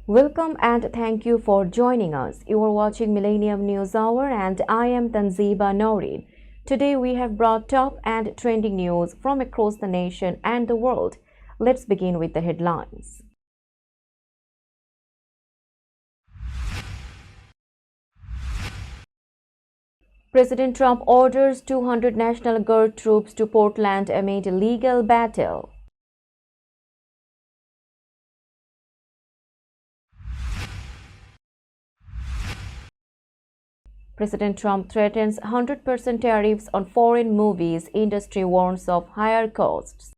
Welcome and thank you for joining us. You are watching Millennium News Hour and I am Tanziba Noreen. Today we have brought top and trending news from across the nation and the world. Let's begin with the headlines. President Trump orders 200 National Guard troops to Portland amid legal battle. President Trump threatens 100% tariffs on foreign movies. Industry warns of higher costs.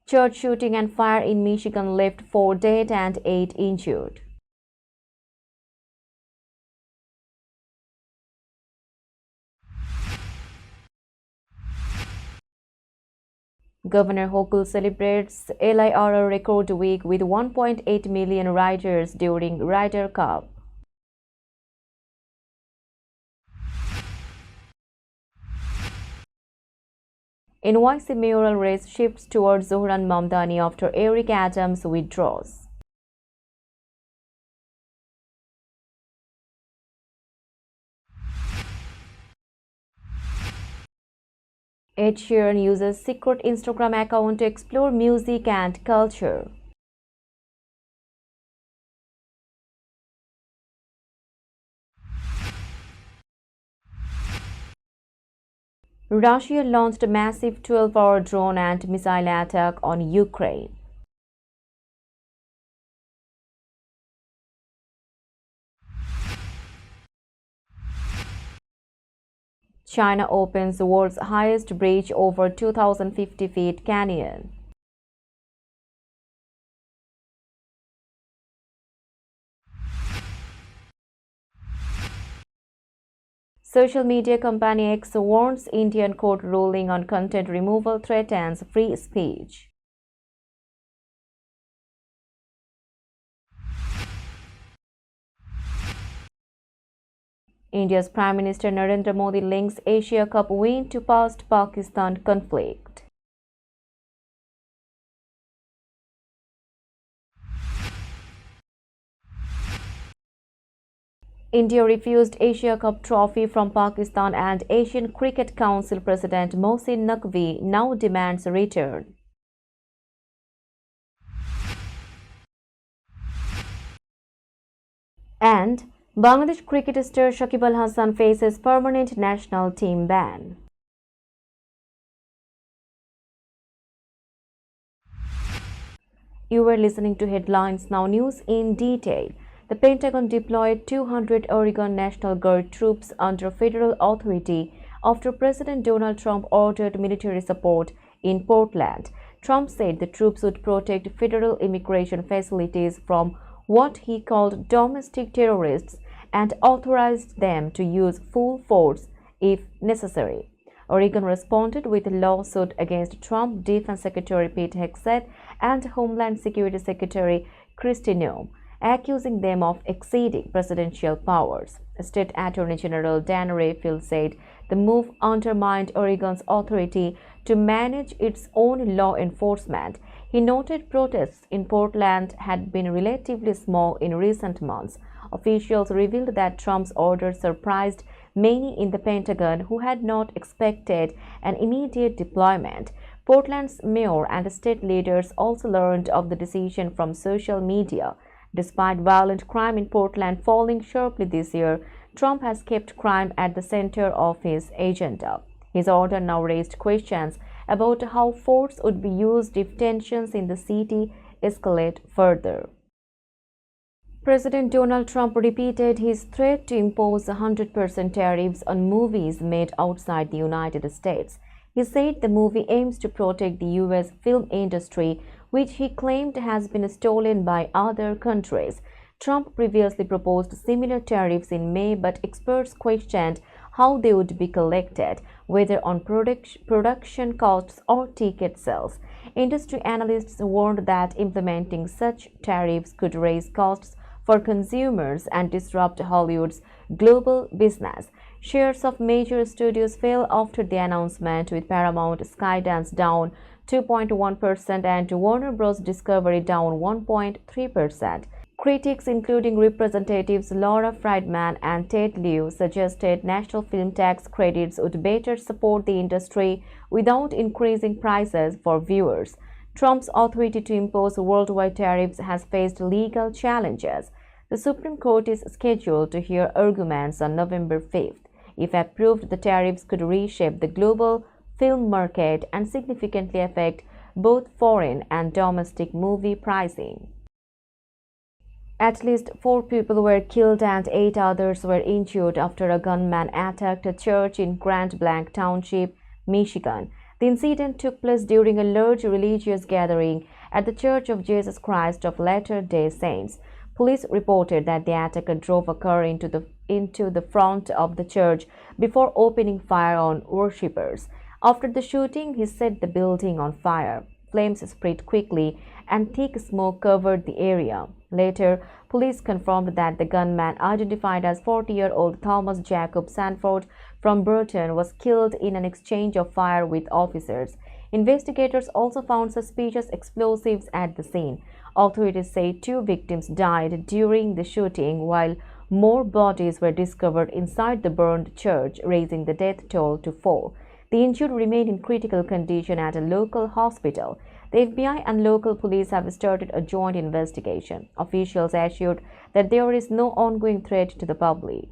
Church shooting and fire in Michigan left 4 dead and 8 injured. Governor Hochul celebrates LIRR record week with 1.8 million riders during Ryder Cup. NYC mayoral race shifts towards Zohran Mamdani after Eric Adams withdraws. Ed Sheeran uses secret Instagram account to explore music and culture. Russia launched a massive 12-hour drone and missile attack on Ukraine. China opens the world's highest bridge over 2,050 feet canyon. Social media company X warns Indian court ruling on content removal threatens free speech. India's Prime Minister Narendra Modi links Asia Cup win to past Pakistan conflict. India refused Asia Cup trophy from Pakistan and Asian Cricket Council President Mohsin Naqvi now demands a return. And Bangladesh cricket star Shakib Al Hasan faces permanent national team ban. You were listening to Headlines Now News in detail. The Pentagon deployed 200 Oregon National Guard troops under federal authority after President Donald Trump ordered military support in Portland. Trump said the troops would protect federal immigration facilities from what he called domestic terrorists and authorized them to use full force if necessary. Oregon responded with a lawsuit against Trump Defense Secretary Pete Hegseth and Homeland Security Secretary Kristi Noem, accusing them of exceeding presidential powers. State Attorney General Dan Rayfield said the move undermined Oregon's authority to manage its own law enforcement. He noted protests in Portland had been relatively small in recent months. Officials revealed that Trump's order surprised many in the Pentagon who had not expected an immediate deployment. Portland's mayor and state leaders also learned of the decision from social media. Despite violent crime in Portland falling sharply this year, Trump has kept crime at the center of his agenda. His order now raised questions about how force would be used if tensions in the city escalate further. President Donald Trump repeated his threat to impose 100% tariffs on movies made outside the United States. He said the movie aims to protect the U.S. film industry, which he claimed has been stolen by other countries. Trump previously proposed similar tariffs in May, but experts questioned how they would be collected, whether on production costs or ticket sales. Industry analysts warned that implementing such tariffs could raise costs for consumers and disrupt Hollywood's global business. Shares of major studios fell after the announcement, with Paramount Skydance down 2.1% and Warner Bros. Discovery down 1.3%. Critics, including Representatives Laura Friedman and Ted Lieu, suggested national film tax credits would better support the industry without increasing prices for viewers. Trump's authority to impose worldwide tariffs has faced legal challenges. The Supreme Court is scheduled to hear arguments on November 5th. If approved, the tariffs could reshape the global film market and significantly affect both foreign and domestic movie pricing. At least 4 people were killed and 8 others were injured after a gunman attacked a church in Grand Blanc Township, Michigan. The incident took place during a large religious gathering at the Church of Jesus Christ of Latter-day Saints. Police reported that the attacker drove a car into the front of the church before opening fire on worshippers. After the shooting, he set the building on fire. Flames spread quickly and thick smoke covered the area. Later, police confirmed that the gunman, identified as 40-year-old Thomas Jacob Sanford from Burton, was killed in an exchange of fire with officers. Investigators also found suspicious explosives at the scene. Authorities say 2 victims died during the shooting, while more bodies were discovered inside the burned church, raising the death toll to 4. The injured remain in critical condition at a local hospital. The FBI and local police have started a joint investigation. Officials assured that there is no ongoing threat to the public.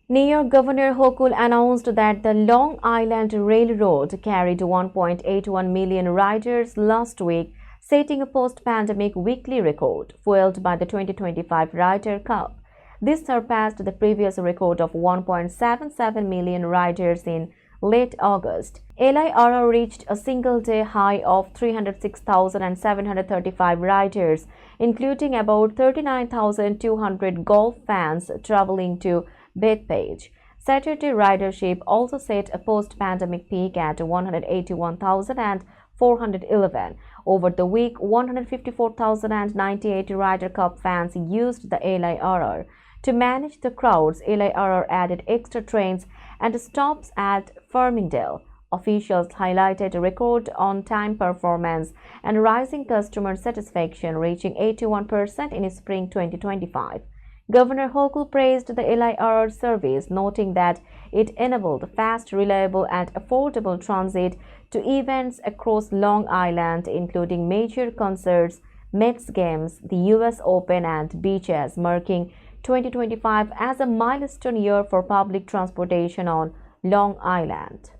New York Governor Hochul announced that the Long Island Railroad carried 1.81 million riders last week, setting a post-pandemic weekly record, fueled by the 2025 Ryder Cup. This surpassed the previous record of 1.77 million riders in late August. LIRR reached a single-day high of 306,735 riders, including about 39,200 golf fans traveling to Bethpage. Saturday ridership also set a post-pandemic peak at 181,411. Over the week, 154,098 Ryder Cup fans used the LIRR. To manage the crowds, LIRR added extra trains and stops at Farmingdale. Officials highlighted record on-time performance and rising customer satisfaction, reaching 81% in spring 2025. Governor Hochul praised the LIRR service, noting that it enabled fast, reliable, and affordable transit to events across Long Island, including major concerts, Mets games, the U.S. Open, and beaches, marking 2025 as a milestone year for public transportation on Long Island.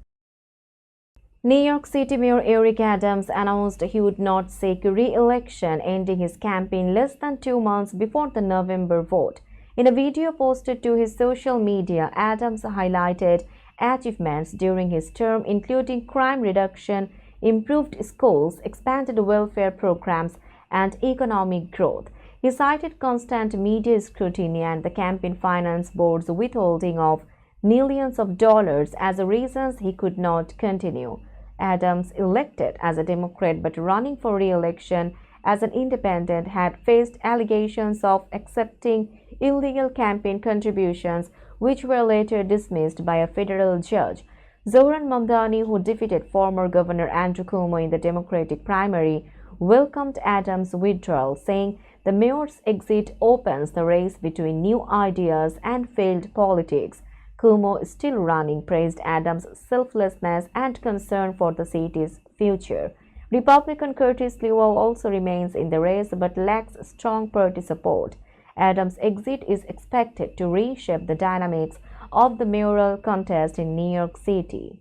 New York City Mayor Eric Adams announced he would not seek re-election, ending his campaign less than 2 months before the November vote. In a video posted to his social media, Adams highlighted achievements during his term, including crime reduction, improved schools, expanded welfare programs, and economic growth. He cited constant media scrutiny and the campaign finance board's withholding of millions of dollars as reasons he could not continue. Adams, elected as a Democrat but running for re-election as an independent, had faced allegations of accepting illegal campaign contributions, which were later dismissed by a federal judge. Zohran Mamdani, who defeated former Governor Andrew Cuomo in the Democratic primary, welcomed Adams' withdrawal, saying the mayor's exit opens the race between new ideas and failed politics. Cuomo, still running, praised Adams' selflessness and concern for the city's future. Republican Curtis Sliwa also remains in the race but lacks strong party support. Adams' exit is expected to reshape the dynamics of the mayoral contest in New York City.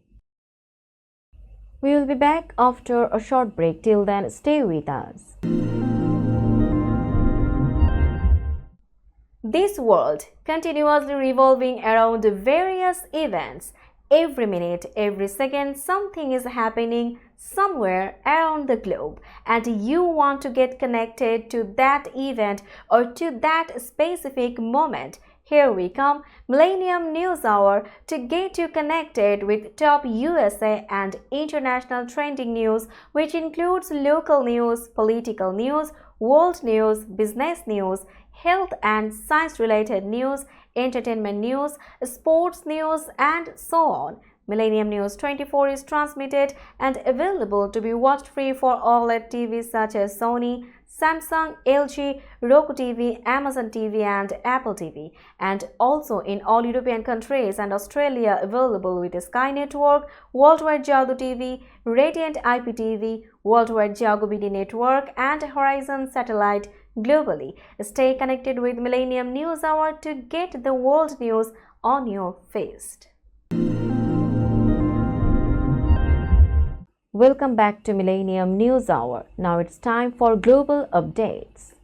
We will be back after a short break. Till then, stay with us. This world continuously revolving around various events. Every minute, every second, something is happening somewhere around the globe, and you want to get connected to that event or to that specific moment. Here we come, Millennium News Hour, to get you connected with top USA and international trending news, which includes local news, political news, world news, business news, health and science-related news, entertainment news, sports news, and so on. Millennium News 24 is transmitted and available to be watched free for OLED TVs such as Sony, Samsung, LG, Roku TV, Amazon TV and Apple TV, and also in all European countries and Australia available with Sky Network, Worldwide Jago TV, Radiant IPTV, Worldwide Jago BD Network and Horizon Satellite globally. Stay connected with Millennium News Hour to get the world news on your feed. Welcome back to Millennium News Hour. Now it's time for global updates.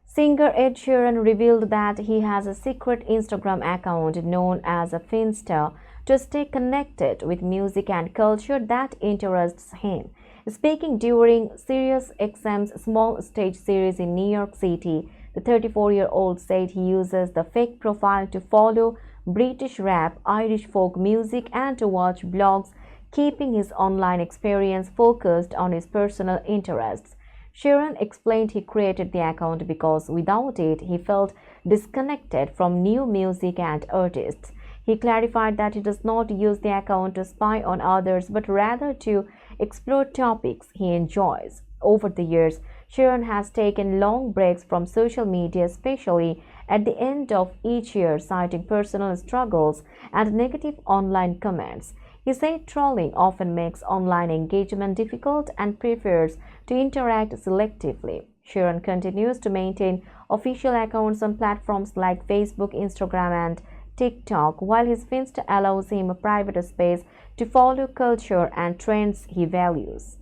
Singer Ed Sheeran revealed that he has a secret Instagram account known as a Finsta to stay connected with music and culture that interests him. Speaking during SiriusXM's Small Stage series in New York City, the 34-year-old said he uses the fake profile to follow British rap, Irish folk music, and to watch blogs, keeping his online experience focused on his personal interests. Sheeran explained he created the account because without it, he felt disconnected from new music and artists. He clarified that he does not use the account to spy on others, but rather to explore topics he enjoys. Over the years, Sheeran has taken long breaks from social media, especially at the end of each year, citing personal struggles and negative online comments. He said trolling often makes online engagement difficult and prefers to interact selectively. Sheeran continues to maintain official accounts on platforms like Facebook, Instagram, and TikTok, while his Finsta allows him a private space to follow culture and trends he values.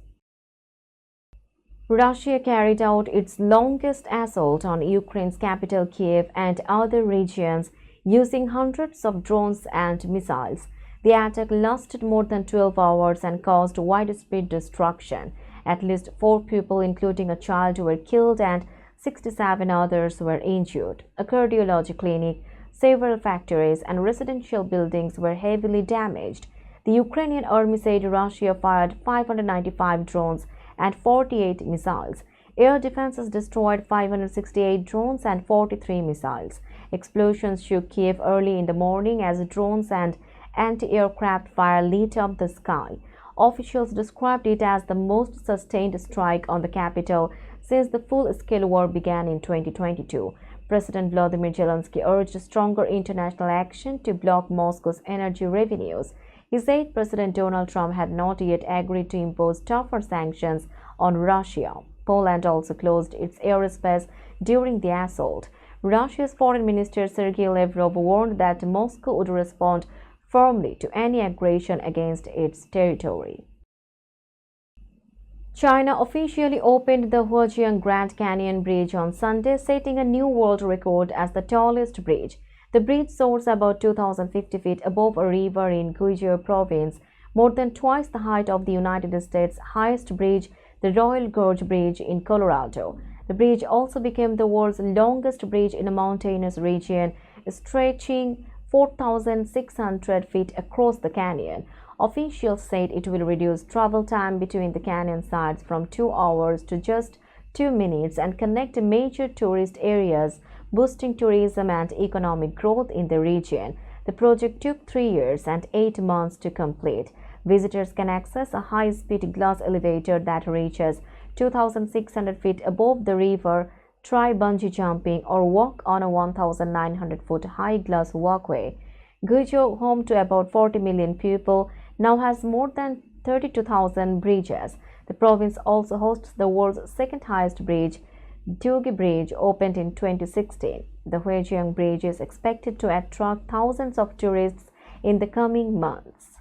Russia carried out its longest assault on Ukraine's capital Kiev and other regions using hundreds of drones and missiles. The attack lasted more than 12 hours and caused widespread destruction. At least 4 people, including a child, were killed and 67 others were injured. A cardiology clinic, several factories, and residential buildings were heavily damaged. The Ukrainian army said Russia fired 595 drones and 48 missiles. Air defenses destroyed 568 drones and 43 missiles. Explosions shook Kiev early in the morning as drones and anti-aircraft fire lit up the sky. Officials described it as the most sustained strike on the capital since the full-scale war began in 2022. President Volodymyr Zelensky urged stronger international action to block Moscow's energy revenues. He said President Donald Trump had not yet agreed to impose tougher sanctions on Russia. Poland also closed its airspace during the assault. Russia's Foreign Minister Sergei Lavrov warned that Moscow would respond firmly to any aggression against its territory. China officially opened the Huajiang Grand Canyon Bridge on Sunday, setting a new world record as the tallest bridge. The bridge soars about 2,050 feet above a river in Guizhou province, more than twice the height of the United States' highest bridge, the Royal Gorge Bridge in Colorado. The bridge also became the world's longest bridge in a mountainous region, stretching 4,600 feet across the canyon. Officials said it will reduce travel time between the canyon sides from 2 hours to just 2 minutes and connect major tourist areas, boosting tourism and economic growth in the region. The project took 3 years and 8 months to complete. Visitors can access a high-speed glass elevator that reaches 2,600 feet above the river, try bungee jumping, or walk on a 1,900-foot high glass walkway. Guizhou, home to about 40 million people, now has more than 32,000 bridges. The province also hosts the world's second-highest bridge, Dugi Bridge, opened in 2016. The Huajiang Bridge is expected to attract thousands of tourists in the coming months.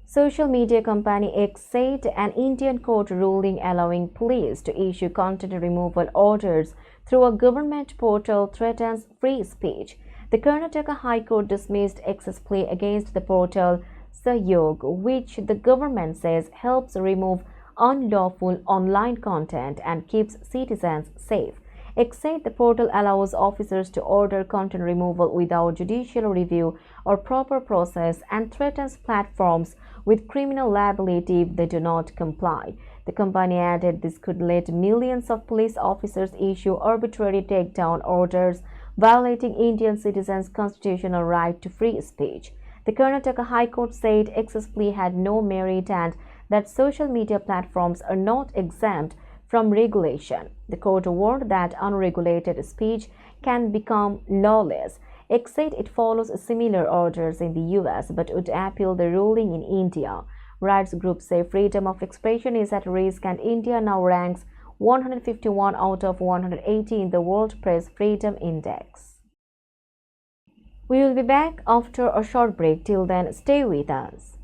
Social media company X said an Indian court ruling allowing police to issue content removal orders through a government portal threatens free speech. The Karnataka High Court dismissed X's plea against the portal Sahyog, which the government says helps remove unlawful online content and keeps citizens safe. It said the portal allows officers to order content removal without judicial review or proper process and threatens platforms with criminal liability if they do not comply. The company added this could let millions of police officers issue arbitrary takedown orders, violating Indian citizens' constitutional right to free speech. The Karnataka High Court said excess plea had no merit and that social media platforms are not exempt from regulation. The court warned that unregulated speech can become lawless. X said it follows similar orders in the US but would appeal the ruling in India. Rights groups say freedom of expression is at risk and India now ranks 151 out of 180 in the World Press Freedom Index. We will be back after a short break. Till then, stay with us.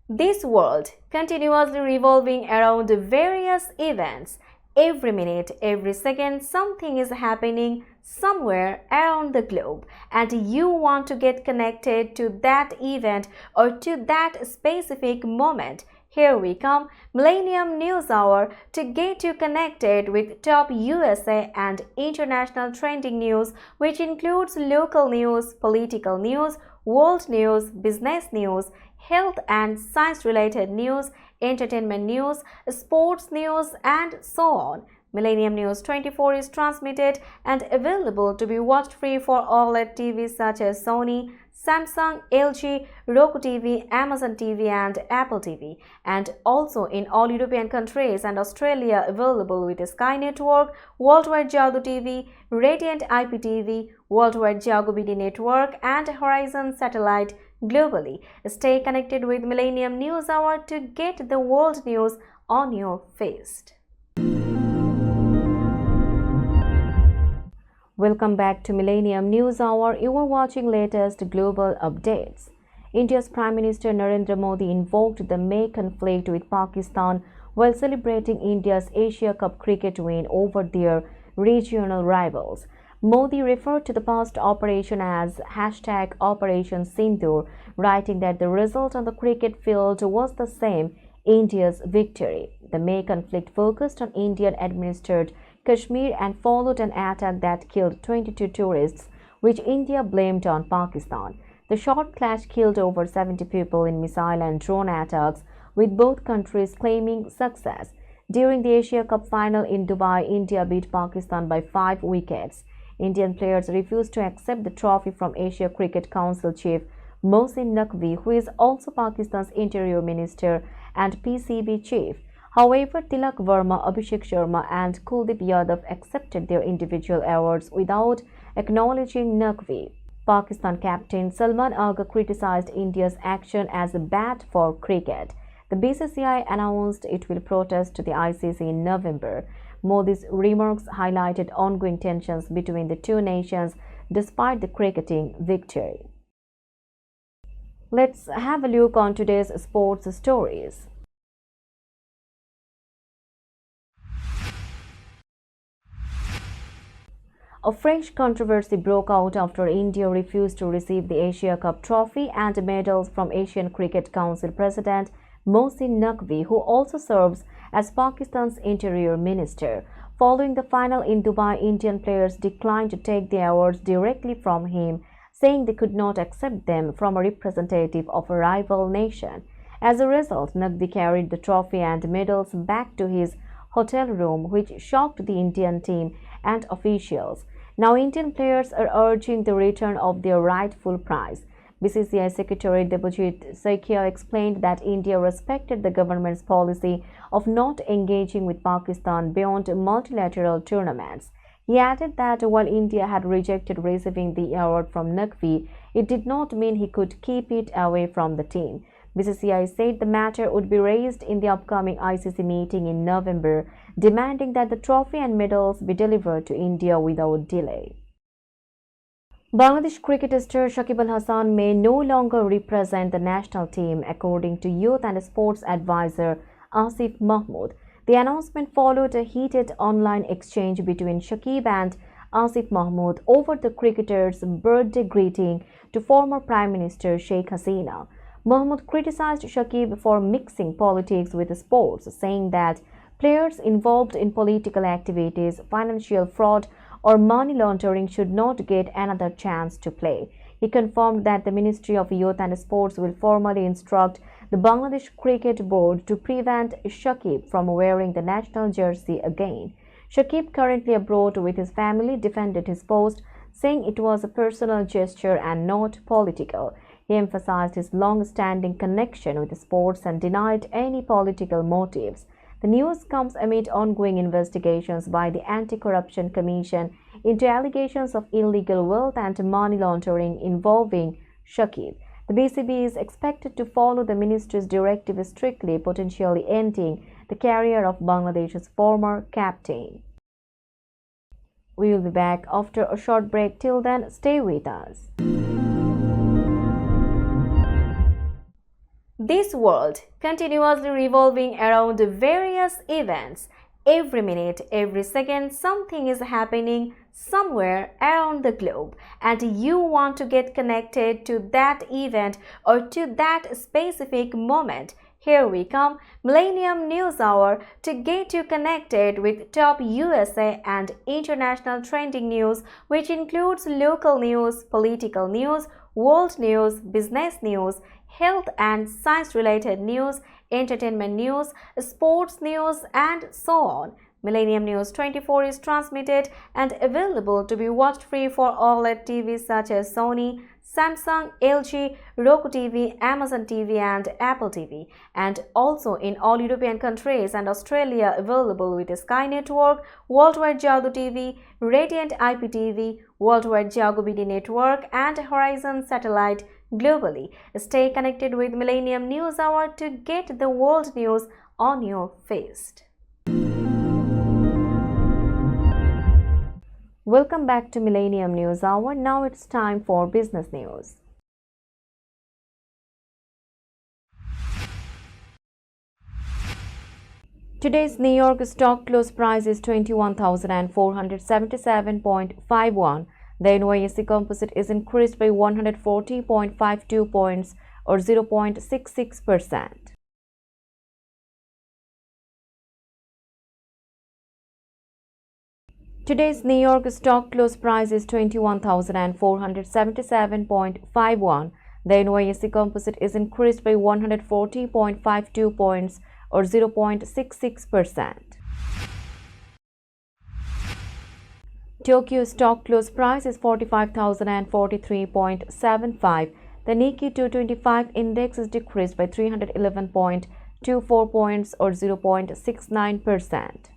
This world continuously revolving around various events. Every minute, every second, something is happening somewhere around the globe, and you want to get connected to that event or to that specific moment. Here we come, Millennium News Hour, to get you connected with top USA and international trending news, which includes local news, political news, world news, business news, health and science-related news, entertainment news, sports news, and so on. Millennium News 24 is transmitted and available to be watched free for OLED TVs such as Sony, Samsung, LG, Roku TV, Amazon TV, and Apple TV, and also in all European countries and Australia available with Sky Network, Worldwide Jago TV, Radiant IPTV, Worldwide Jago BD Network, and Horizon Satellite globally. Stay connected with Millennium News Hour to get the world news on your feed. Welcome back to Millennium News Hour. You are watching latest global updates. India's Prime Minister Narendra Modi invoked the May conflict with Pakistan while celebrating India's Asia Cup cricket win over their regional rivals. Modi referred to the past operation as #Operation Sindoor, writing that the result on the cricket field was the same, India's victory. The May conflict focused on Indian-administered Kashmir and followed an attack that killed 22 tourists, which India blamed on Pakistan. The short clash killed over 70 people in missile and drone attacks, with both countries claiming success. During the Asia Cup final in Dubai, India beat Pakistan by 5 wickets. Indian players refused to accept the trophy from Asia Cricket Council chief Mohsin Naqvi, who is also Pakistan's Interior Minister and PCB chief. However, Tilak Verma, Abhishek Sharma, and Kuldeep Yadav accepted their individual awards without acknowledging Naqvi. Pakistan captain Salman Agha criticized India's action as bad for cricket. The BCCI announced it will protest to the ICC in November. Modi's remarks highlighted ongoing tensions between the two nations despite the cricketing victory. Let's have a look on today's sports stories. A fresh controversy broke out after India refused to receive the Asia Cup trophy and medals from Asian Cricket Council President Mohsin Naqvi, who also serves as Pakistan's Interior Minister. Following the final in Dubai, Indian players declined to take the awards directly from him, saying they could not accept them from a representative of a rival nation. As a result, Naqvi carried the trophy and medals back to his hotel room, which shocked the Indian team and officials. Now, Indian players are urging the return of their rightful prize. BCCI Secretary Debojit Saikia explained that India respected the government's policy of not engaging with Pakistan beyond multilateral tournaments. He added that while India had rejected receiving the award from Naqvi, it did not mean he could keep it away from the team. BCCI said the matter would be raised in the upcoming ICC meeting in November, demanding that the trophy and medals be delivered to India without delay. Bangladesh cricketer Shakib Al Hasan may no longer represent the national team, according to youth and sports advisor Asif Mahmood. The announcement followed a heated online exchange between Shakib and Asif Mahmood over the cricketer's birthday greeting to former Prime Minister Sheikh Hasina. Mahmood criticized Shakib for mixing politics with sports, saying that Players involved in political activities, financial fraud, or money laundering should not get another chance to play. He confirmed that the Ministry of Youth and Sports will formally instruct the Bangladesh Cricket Board to prevent Shakib from wearing the national jersey again. Shakib, currently abroad with his family, defended his post, saying it was a personal gesture and not political. He emphasized his long-standing connection with sports and denied any political motives. The news comes amid ongoing investigations by the Anti-Corruption Commission into allegations of illegal wealth and money laundering involving Shakib. The BCB is expected to follow the ministry's directive strictly, potentially ending the career of Bangladesh's former captain. We will be back after a short break. Till then, stay with us. This world continuously revolving around various events. Every minute, every second, something is happening somewhere around the globe, and you want to get connected to that event or to that specific moment. Here we come, Millennium News Hour, to get you connected with top USA and international trending news, which includes local news, political news, world news, business news, health and science-related news, entertainment news, sports news, and so on. Millennium News 24 is transmitted and available to be watched free for OLED TVs such as Sony, Samsung, LG, Roku TV, Amazon TV, and Apple TV, and also in all European countries and Australia available with Sky Network, Worldwide Jago TV, Radiant IPTV, Worldwide Jago BD Network, and Horizon Satellite globally. Stay connected with Millennium News Hour to get the world news on your feed. Welcome back to Millennium News Hour. Now it's time for business news. Today's New York stock close price is 21,477.51. The NYSE Composite is increased by 140.52 points or 0.66%. Today's New York stock close price is 21,477.51. The NYSE Composite is increased by 140.52 points or 0.66%. Tokyo stock close price is 45,043.75. The Nikkei 225 index is decreased by 311.24 points or 0.69%.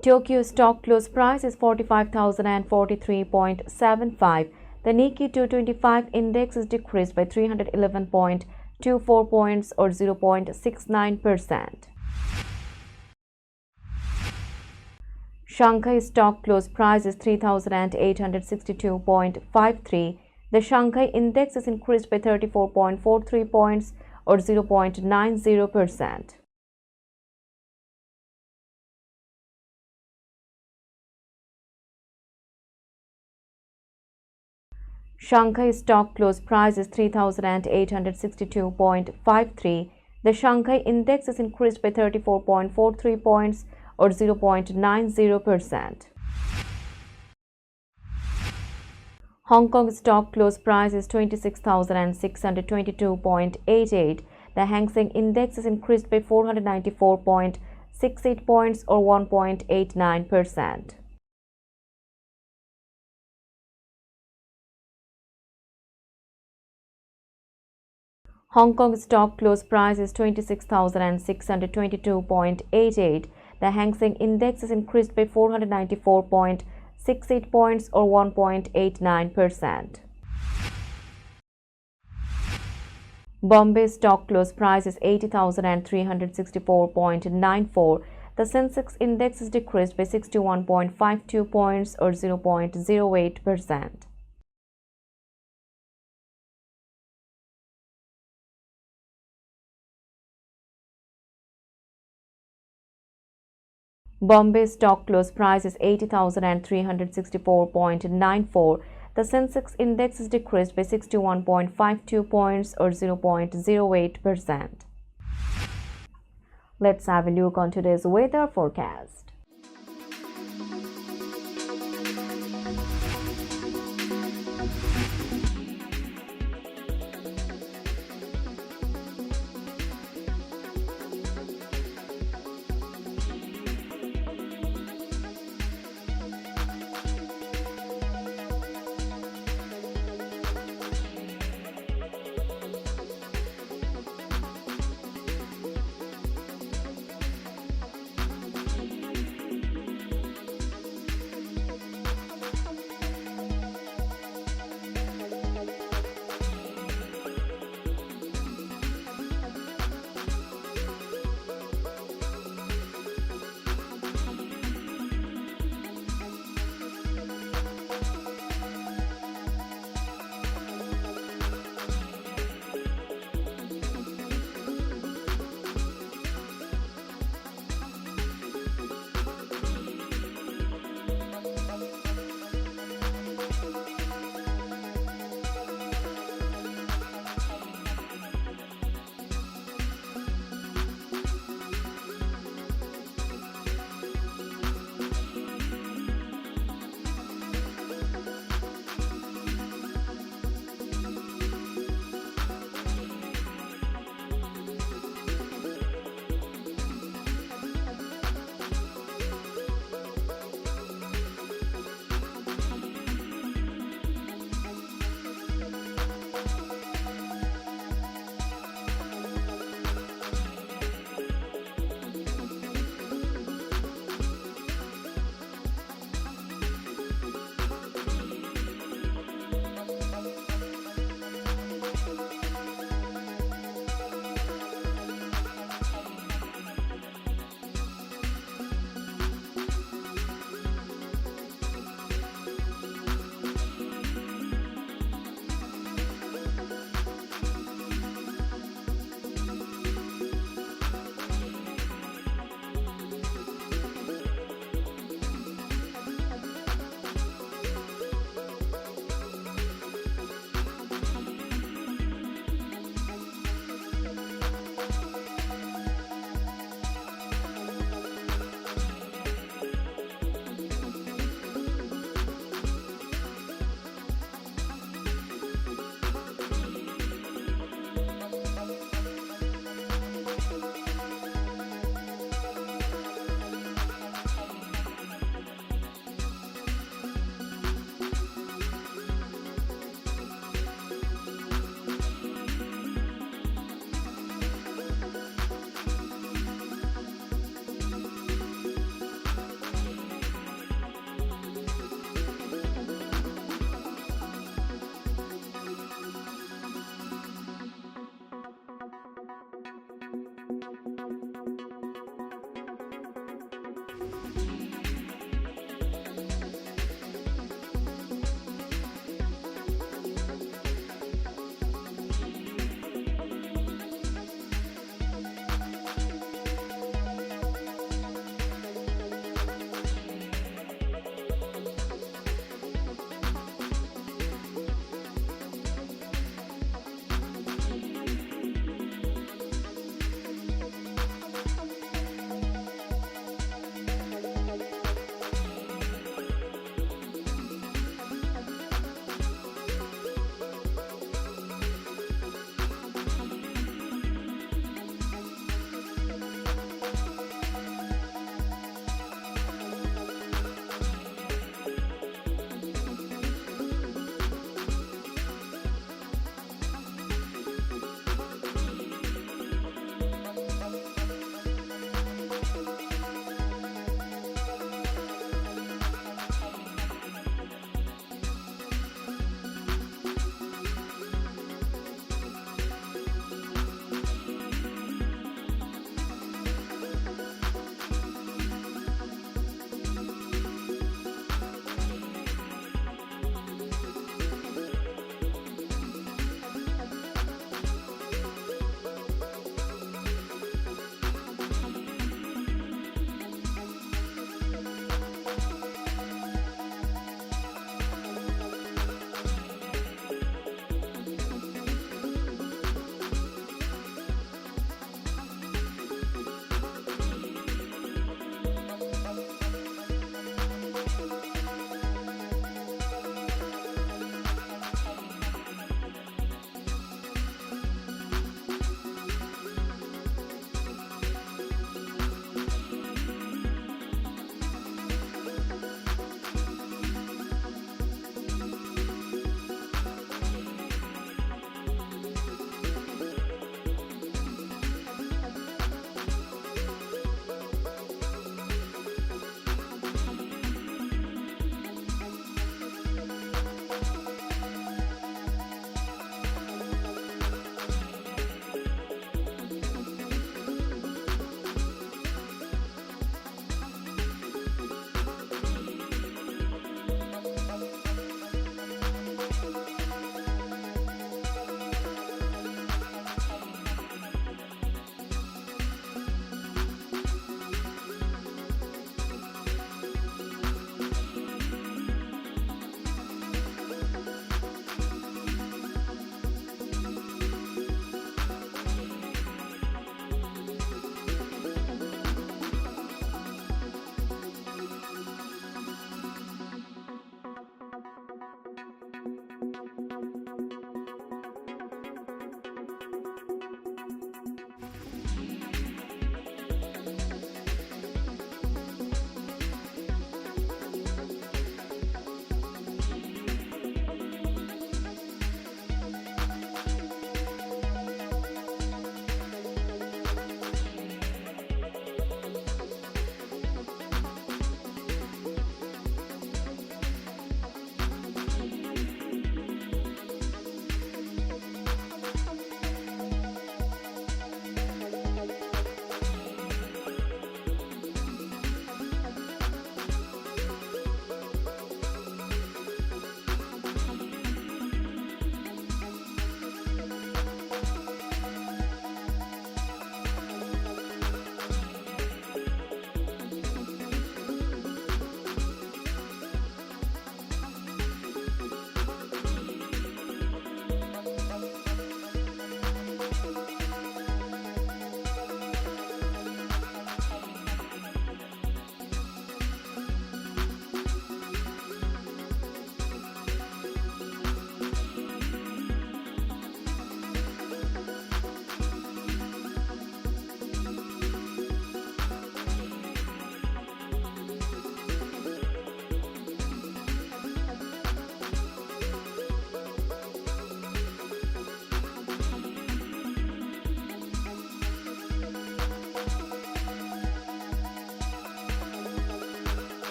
Tokyo stock close price is 45,043.75. The Nikkei 225 index is decreased by 311.24 points or 0.69%. Shanghai stock close price is 3,862.53. The Shanghai index is increased by 34.43 points or 0.90%. Shanghai stock close price is 3,862.53. The Shanghai index is increased by 34.43 points or 0.90%. Hong Kong stock close price is 26,622.88. The Hang Seng index is increased by 494.68 points or 1.89%. Hong Kong stock close price is 26,622.88. The Hang Seng index is increased by 494.68 points or 1.89%. Bombay stock close price is 80,364.94. The Sensex index is decreased by 61.52 points or 0.08%. Bombay stock close price is 80,364.94. The Sensex index is decreased by 61.52 points or 0.08%. Let's have a look on today's weather forecast.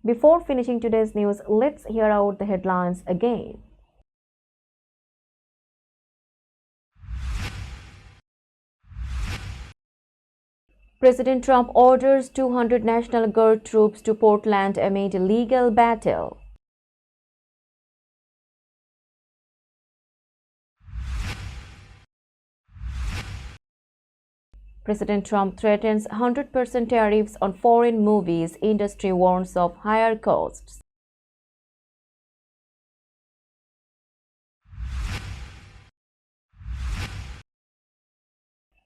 Before finishing today's news, let's hear out the headlines again. President Trump orders 200 National Guard troops to Portland amid legal battle. President Trump threatens 100% tariffs on foreign movies. Industry warns of higher costs.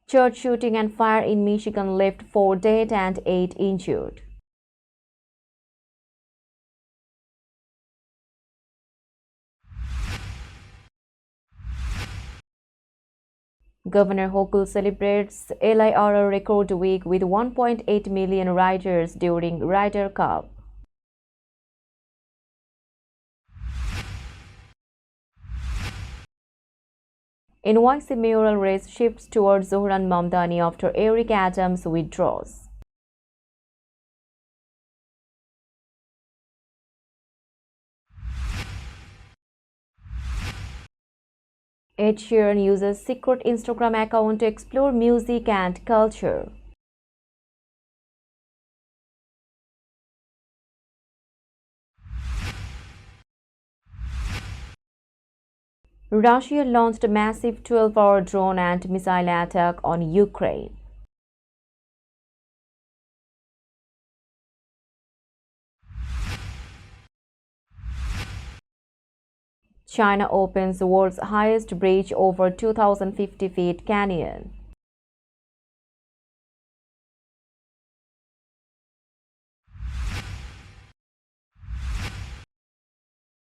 Church shooting and fire in Michigan left 4 dead and 8 injured. Governor Hochul celebrates LIRR record week with 1.8 million riders during Ryder Cup. NYC mayoral race shifts towards Zohran Mamdani after Eric Adams withdraws. Ed Sheeran uses secret Instagram account to explore music and culture. Russia launched a massive 12-hour drone and missile attack on Ukraine. China opens the world's highest bridge over 2,050 feet canyon.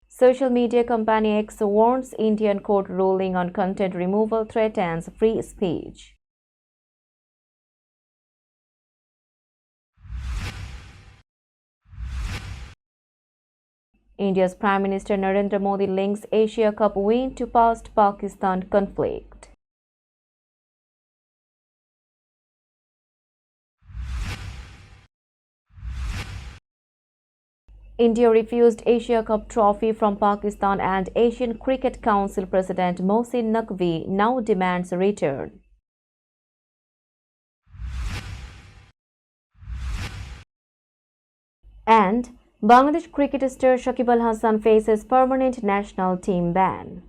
Social media company X warns Indian court ruling on content removal threatens free speech. India's Prime Minister Narendra Modi links Asia Cup win to past Pakistan conflict. India refused Asia Cup trophy from Pakistan and Asian Cricket Council President Mohsin Naqvi now demands a return. And Bangladesh cricket star Shakib Al Hasan faces permanent national team ban.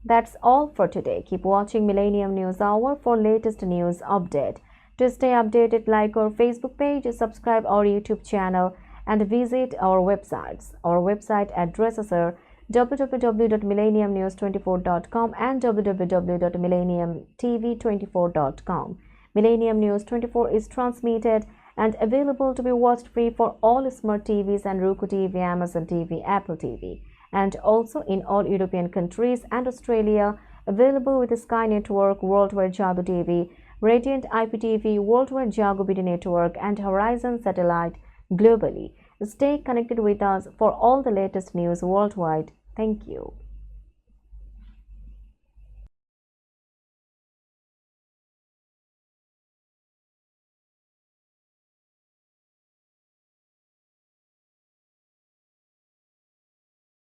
That's all for today. Keep watching Millennium News Hour for latest news update. To stay updated, like our Facebook page, subscribe our YouTube channel and visit our websites. Our website addresses are www.millenniumnews24.com and www.millenniumtv24.com. Millennium News 24 is transmitted and available to be watched free for all smart TVs and Roku TV, Amazon TV, Apple TV, and also in all European countries and Australia, available with the Sky Network, Worldwide Jago TV, Radiant IPTV, Worldwide Jago BD Network, and Horizon Satellite globally. Stay connected with us for all the latest news worldwide. Thank you.